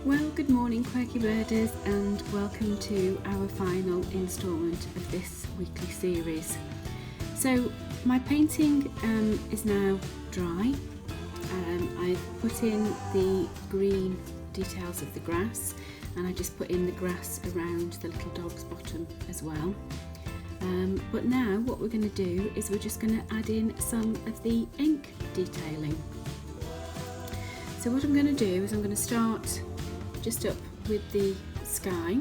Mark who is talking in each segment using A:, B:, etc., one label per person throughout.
A: Well, good morning quirky birders, and welcome to our final instalment of this weekly series. So my painting is now dry. I've put in the green details of the grass, and I just put in the grass around the little dog's bottom as well. But now what we're going to do is we're just going to add in some of the ink detailing. So what I'm going to do is I'm going to start just up with the sky,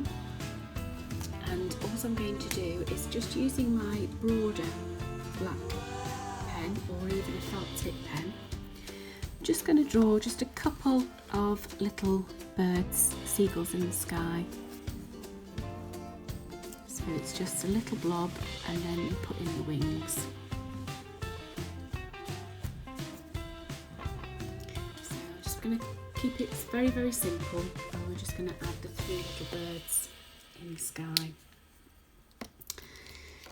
A: and all I'm going to do is just using my broader black pen or even a felt tip pen, just going to draw just a couple of little birds, seagulls in the sky. So it's just a little blob and then you put in the wings. So I'm just going to keep it very simple, and we're just going to add the 3 little birds in the sky.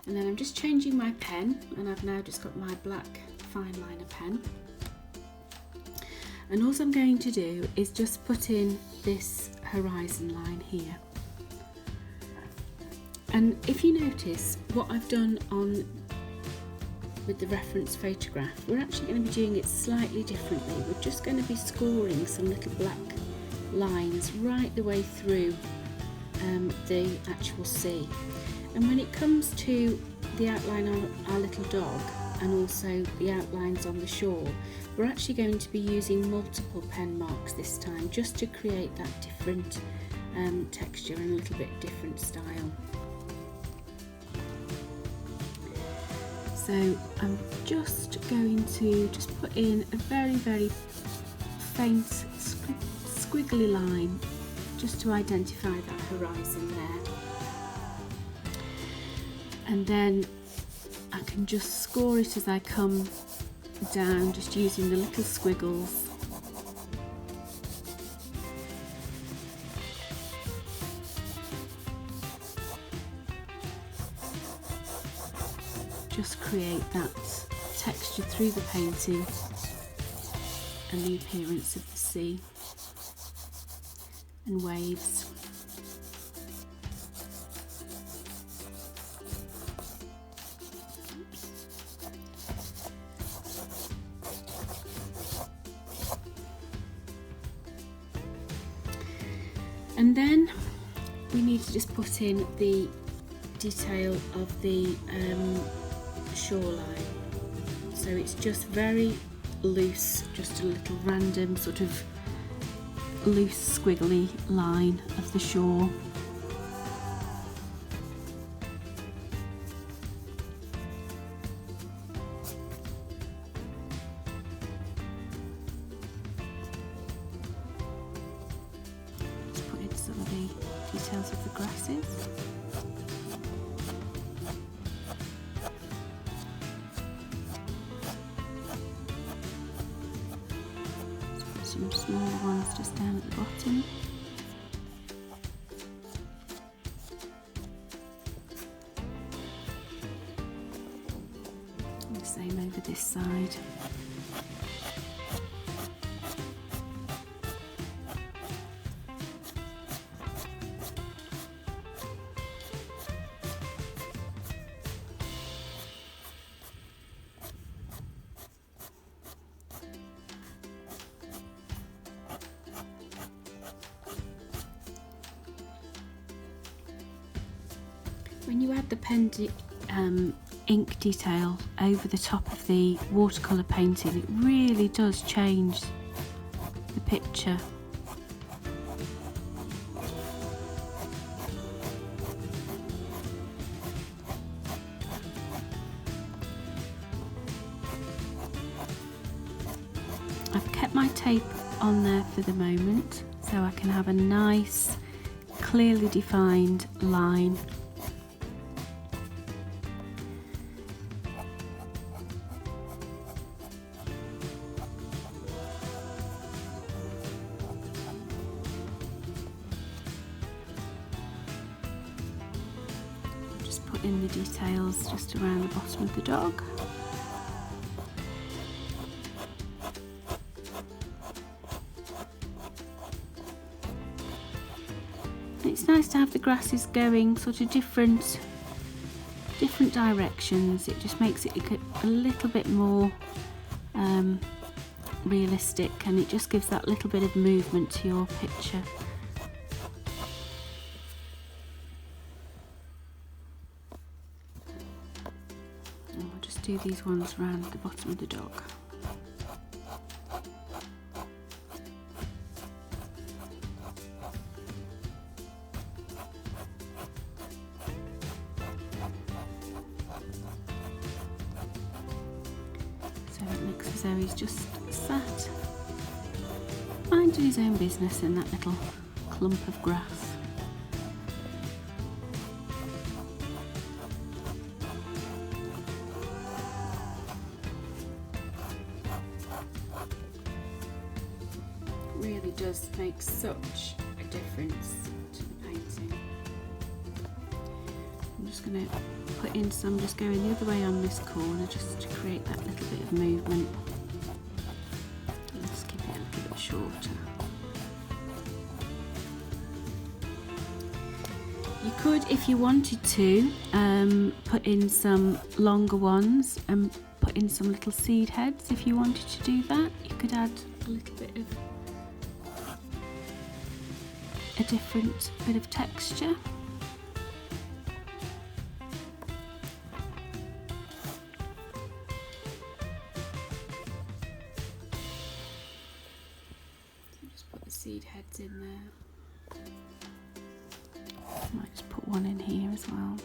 A: And then I'm just changing my pen, and I've now just got my black fine liner pen. And all I'm going to do is just put in this horizon line here. And if you notice what I've done on with the reference photograph, we're actually going to be doing it slightly differently. We're just going to be scoring some little black lines right the way through the actual sea. And when it comes to the outline on our little dog and also the outlines on the shore, we're actually going to be using multiple pen marks this time, just to create that different texture and a little bit different style. So I'm just going to put in a very faint squiggly line just to identify that horizon there. And then I can just score it as I come down, just using the little squiggles. Just create that texture through the painting and the appearance of the sea and waves. And then we need to just put in the detail of the shoreline. So it's just very loose, just a little random sort of loose squiggly line of the shore. Just put in some of the details of the grasses. Some smaller ones just down at the bottom. And the same over this side. When you add the pen ink detail over the top of the watercolour painting, it really does change the picture. I've kept my tape on there for the moment so I can have a nice, clearly defined line. Just put in the details just around the bottom of the dog. it's nice to have the grasses going sort of different directions. It just makes it a little bit more realistic, and it just gives that little bit of movement to your picture. And we'll just do these ones around the bottom of the dog. So it looks as though he's just sat minding his own business in that little clump of grass. It really does make such a difference to the painting. I'm just going to put in some, just going the other way on this corner just to create that little bit of movement. Let's keep it a little bit shorter. You could, if you wanted to, put in some longer ones and put in some little seed heads. If you wanted to do that, you could add a little bit of a different bit of texture. Seed heads in there. Might just put one in here as well.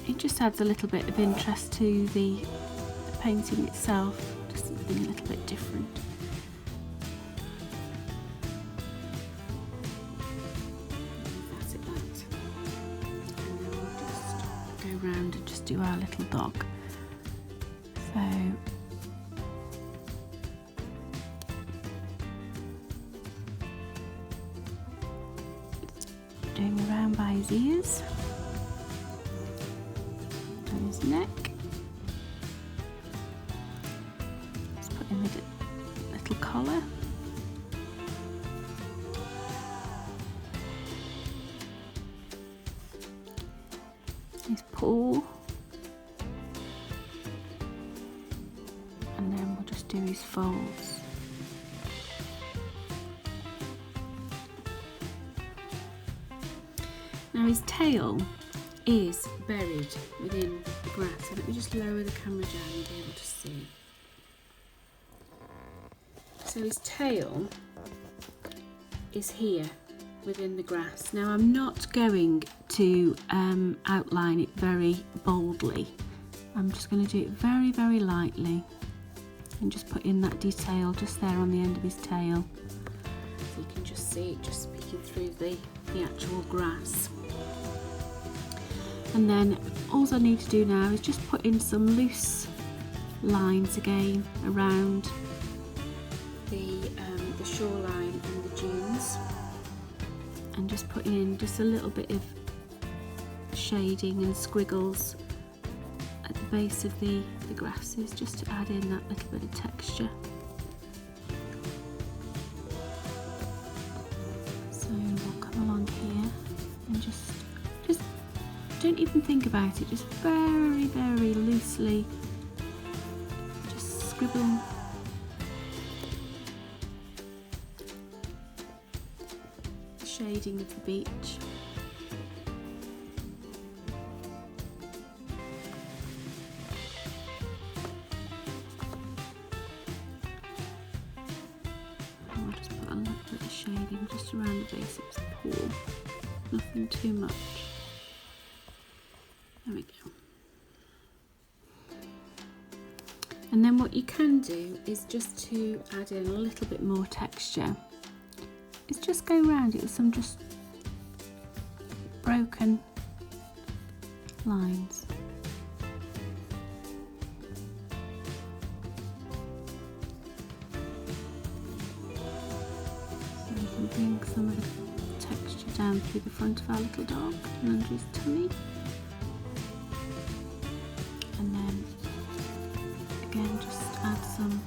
A: It just adds a little bit of interest to the painting itself, just something a little bit different. Around and just do our little dog. So doing around by his ears and his neck. Let's put in a little collar. His paw, and then we'll just do his folds. Now his tail is buried within the grass, so let me just lower the camera down and be able to see. So his tail is here within the grass. Now I'm not going to outline it very boldly. I'm just going to do it very, very lightly and just put in that detail just there on the end of his tail. So you can just see it just peeking through the actual grass. And then all I need to do now is just put in some loose lines again around the shoreline and the dunes, and just put in just a little bit of shading and squiggles at the base of the grasses, just to add in that little bit of texture. So we'll come along here and just don't even think about it, just very, very loosely just scribble the shading of the beach. And I'll just put a little bit of shading just around the base of his paw, nothing too much. There we go. And then what you can do is, just to add in a little bit more texture, is just go around it with some just broken lines. So you can bring some of the texture down through the front of our little dog and under his tummy. And then again just add some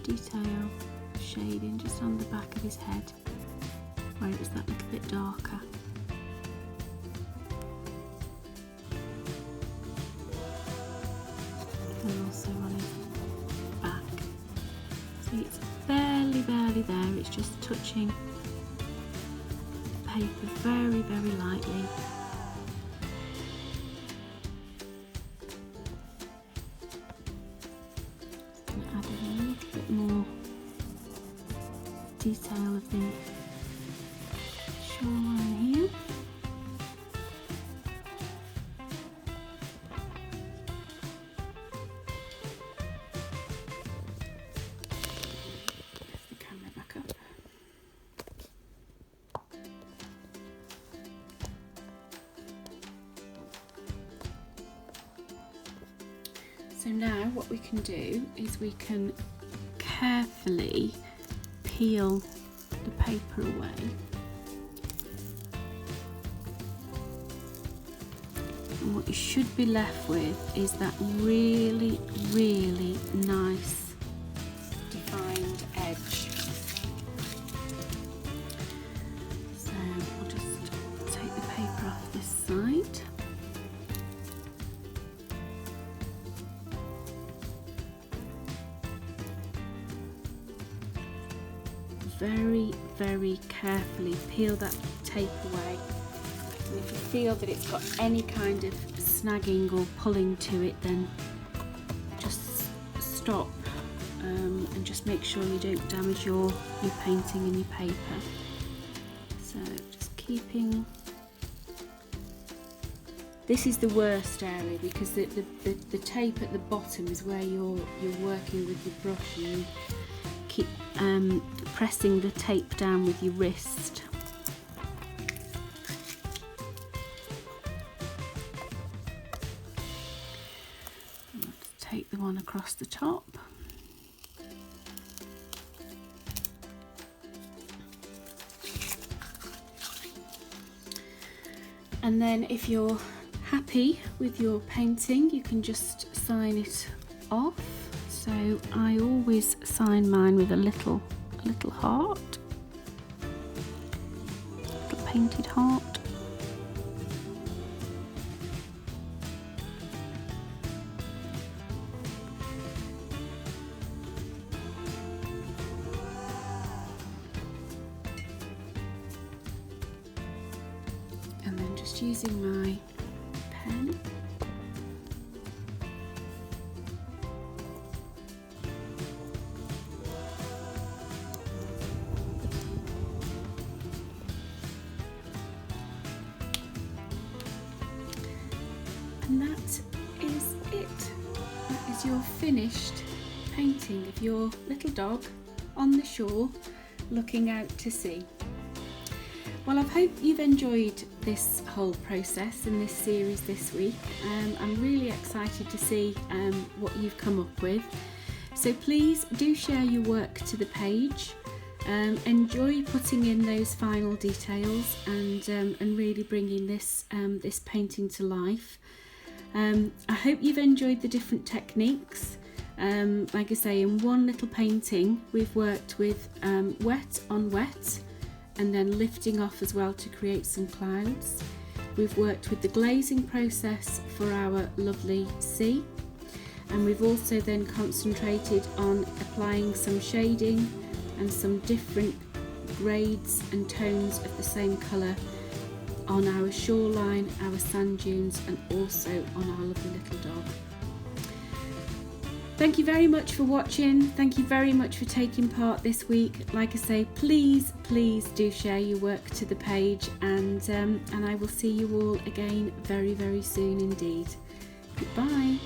A: detail shading just on the back of his head where it was that little bit darker. And also on his back. See, it's barely there, it's just touching the paper very, very lightly. Just going to add in a little bit more detail of the shoreline here. So now what we can do is we can carefully peel the paper away. And what you should be left with is that really, really nice defined edge. So I'll just take the paper off this side. Very, very carefully peel that tape away. And if you feel that it's got any kind of snagging or pulling to it, then just stop and just make sure you don't damage your painting and your paper. So just keeping. This is the worst area because the tape at the bottom is where you're working with your brush, and you keep pressing the tape down with your wrist. I'll just take the one across the top. And then if you're happy with your painting, you can just sign it off. So I always sign mine with a little heart, a little painted heart. And then just using my pen. And that is it. That is your finished painting of your little dog on the shore looking out to sea. Well, I hope you've enjoyed this whole process and this series this week. I'm really excited to see what you've come up with. So please do share your work to the page. Enjoy putting in those final details and really bringing this painting to life. I hope you've enjoyed the different techniques. Like I say, in one little painting we've worked with wet on wet and then lifting off as well to create some clouds. We've worked with the glazing process for our lovely sea, and we've also then concentrated on applying some shading and some different grades and tones of the same colour on our shoreline, our sand dunes, and also on our lovely little dog. Thank you very much for watching. Thank you very much for taking part this week. Like I say, please do share your work to the page, and I will see you all again very, very soon indeed. Goodbye.